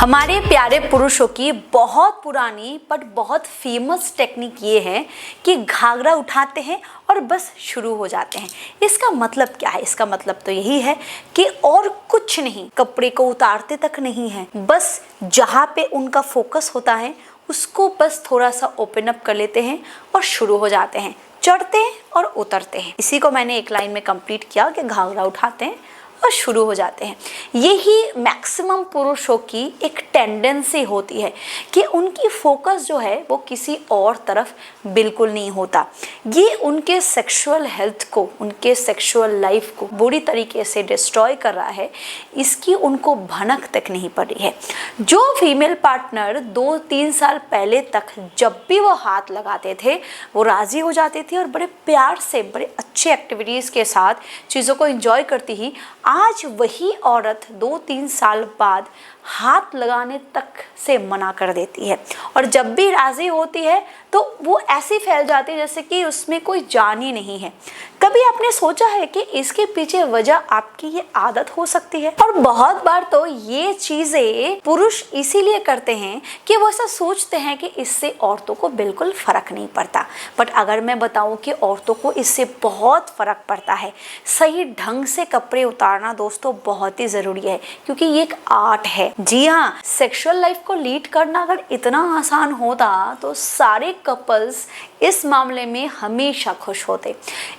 हमारे प्यारे पुरुषों की बहुत पुरानी बट बहुत फेमस टेक्निक ये है कि घाघरा उठाते हैं और बस शुरू हो जाते हैं। इसका मतलब क्या है? इसका मतलब तो यही है कि और कुछ नहीं, कपड़े को उतारते तक नहीं है, बस जहाँ पे उनका फोकस होता है उसको बस थोड़ा सा ओपन अप कर लेते हैं और शुरू हो जाते हैं, चढ़ते हैं और उतरते हैं। इसी को मैंने एक लाइन में कंप्लीट किया कि घाघरा उठाते हैं और शुरू हो जाते हैं। यही मैक्सिमम पुरुषों की एक टेंडेंसी होती है कि उनकी फोकस जो है वो किसी और तरफ बिल्कुल नहीं होता। ये उनके सेक्सुअल हेल्थ को, उनके सेक्सुअल लाइफ को बुरी तरीके से डिस्ट्रॉय कर रहा है, इसकी उनको भनक तक नहीं पड़ रही है। जो फीमेल पार्टनर 2-3 साल पहले तक जब भी वो हाथ लगाते थे वो राजी हो जाती थी और बड़े प्यार से, बड़े अच्छे एक्टिविटीज़ के साथ चीज़ों को एंजॉय करती ही, आज वही औरत 2-3 साल बाद हाथ लगाने तक से मना कर देती है। और जब भी राजी होती है तो वो ऐसी फैल जाती है जैसे कि उसमें कोई जान ही नहीं है। कभी आपने सोचा है कि इसके पीछे वजह आपकी ये आदत हो सकती है? और बहुत बार तो ये चीजें पुरुष इसीलिए करते हैं कि वो ऐसा सोचते हैं कि इससे औरतों को बिल्कुल फर्क नहीं पड़ता। बट अगर मैं बताऊं कि औरतों को इससे बहुत फर्क पड़ता है। सही ढंग से कपड़े उतारना दोस्तों बहुत ही जरूरी है, क्योंकि ये एक आर्ट है। जी हाँ, सेक्सुअल लाइफ को लीड करना अगर इतना आसान होता तो सारे कपल्स इस मामले में हमेशा खुश होते।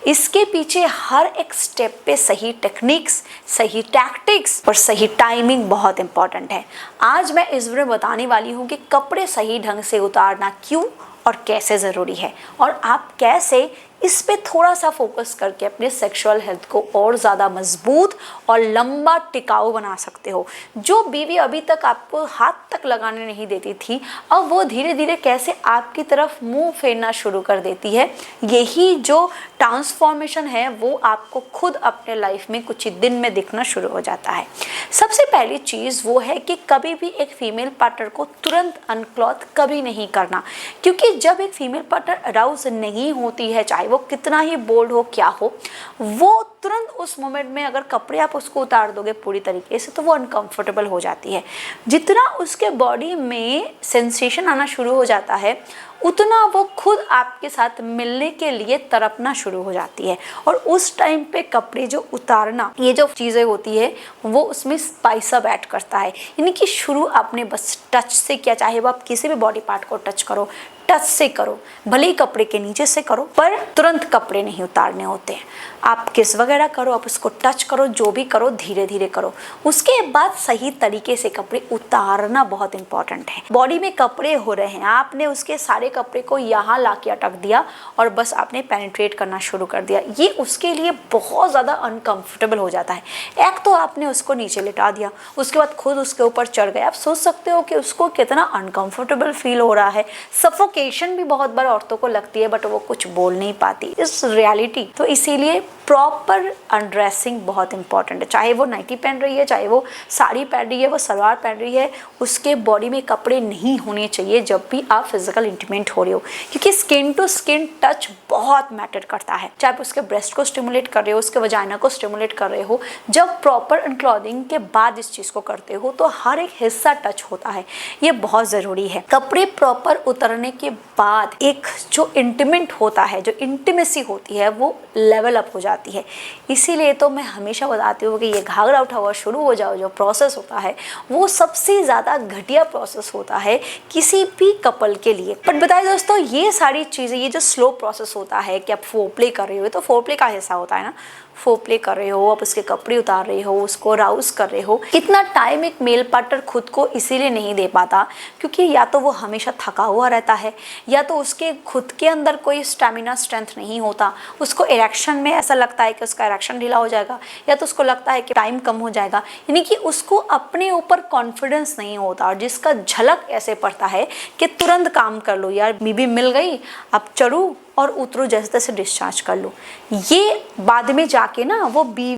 इसके पीछे हर एक स्टेप पे सही टेक्निक्स, सही टैक्टिक्स और सही टाइमिंग बहुत इंपॉर्टेंट है। आज मैं इस वीडियो में बताने वाली हूँ कि कपड़े सही ढंग से उतारना क्यों और कैसे ज़रूरी है, और आप कैसे इस पे थोड़ा सा फोकस करके अपने सेक्सुअल हेल्थ को और ज़्यादा मजबूत और लंबा टिकाऊ बना सकते हो। जो बीवी अभी तक आपको हाथ तक लगाने नहीं देती थी, अब वो धीरे धीरे कैसे आपकी तरफ मुंह फेरना शुरू कर देती है। यही जो ट्रांसफॉर्मेशन है वो आपको खुद अपने लाइफ में कुछ ही दिन में दिखना शुरू हो जाता है। सबसे पहली चीज़ वो है कि कभी भी एक फीमेल पार्टनर को तुरंत अनक्लॉथ कभी नहीं करना, क्योंकि जब एक फीमेल पार्टनर अराउज नहीं होती है, चाहे वो कितना ही बोल्ड हो, क्या हो, वो तुरंत उस मोमेंट में अगर कपड़े आप उसको उतार दोगे पूरी तरीके से तो वो अनकंफर्टेबल हो जाती है। जितना उसके बॉडी में सेंसेशन आना शुरू हो जाता है उतना वो खुद आपके साथ मिलने के लिए तड़पना शुरू हो जाती है। और उस टाइम पे कपड़े जो उतारना, ये जो चीज़ें होती है वो उसमें स्पाइस अप ऐड करता है। यानी कि शुरू आपने बस टच से किया, चाहे वो आप किसी भी बॉडी पार्ट को टच करो, टच से करो, भले ही कपड़े के नीचे से करो, पर तुरंत कपड़े नहीं उतारने होते हैं। आप किस वगैरह करो, आप उसको टच करो, जो भी करो धीरे धीरे करो। उसके बाद सही तरीके से कपड़े उतारना बहुत इंपॉर्टेंट है। बॉडी में कपड़े हो रहे हैं, आपने उसके सारे कपड़े को यहाँ ला के अटक दिया और बस आपने पेनिट्रेट करना शुरू कर दिया, ये उसके लिए बहुत ज़्यादा अनकंफर्टेबल हो जाता है। एक तो आपने उसको नीचे लिटा दिया, उसके बाद खुद उसके ऊपर चढ़ गए। आप सोच सकते हो कि उसको कितना अनकंफर्टेबल फील हो रहा है। सफोकेशन भी बहुत बार औरतों को लगती है, बट वो कुछ बोल नहीं पाती इस रियलिटी। तो इसीलिए प्रॉपर अनड्रेसिंग बहुत इंपॉर्टेंट है। चाहे वो नाइटी पहन रही है, चाहे वो साड़ी पहन रही है, वो सलवार पहन रही है, उसके बॉडी में कपड़े नहीं होने चाहिए जब भी आप फिजिकल इंटीमेट हो रहे हो, क्योंकि स्किन टू स्किन टच बहुत मैटर करता है। चाहे आप उसके ब्रेस्ट को स्टिमुलेट कर रहे हो, उसके वजाइना को स्टिमुलेट कर रहे हो, जब प्रॉपर अनक्लॉथिंग के बाद इस चीज़ को करते हो तो हर एक हिस्सा टच होता है। ये बहुत ज़रूरी है। कपड़े प्रॉपर उतरने के बाद एक जो इंटीमेट होता है, जो इंटीमेसी होती है, वो लेवल अप हो जाती है। इसीलिए तो मैं हमेशा बताती हूँ कि ये घाघरा उठा हुआ शुरू हो जाओ जो प्रोसेस होता है वो सबसे ज़्यादा घटिया प्रोसेस होता है किसी भी कपल के लिए। बट बताइए दोस्तों, ये सारी चीज़ें, ये जो स्लो प्रोसेस होता है कि आप फोरप्ले कर रहे हो, तो फोरप्ले का हिस्सा होता है ना, फोरप्ले कर रहे हो, आप उसके कपड़े उतार रहे हो, उसको राउज कर रहे हो। इतना टाइम एक मेल पार्टनर खुद को इसीलिए नहीं दे पाता क्योंकि या तो वो हमेशा थका हुआ रहता है, या तो उसके खुद के अंदर कोई स्टेमिना स्ट्रेंथ नहीं होता। उसको इरेक्शन में ऐसा लगता है कि उसका इरेक्शन ढीला हो जाएगा, या तो उसको लगता है कि टाइम कम हो जाएगा। यानी कि उसको अपने ऊपर कॉन्फिडेंस नहीं होता, और जिसका झलक ऐसे पड़ता है कि तुरंत काम कर लो यार, बीबी मिल गई, अब चढ़ू और उतरो, जैसे तैसे डिस्चार्ज कर लो। ये बाद में जाके ना वो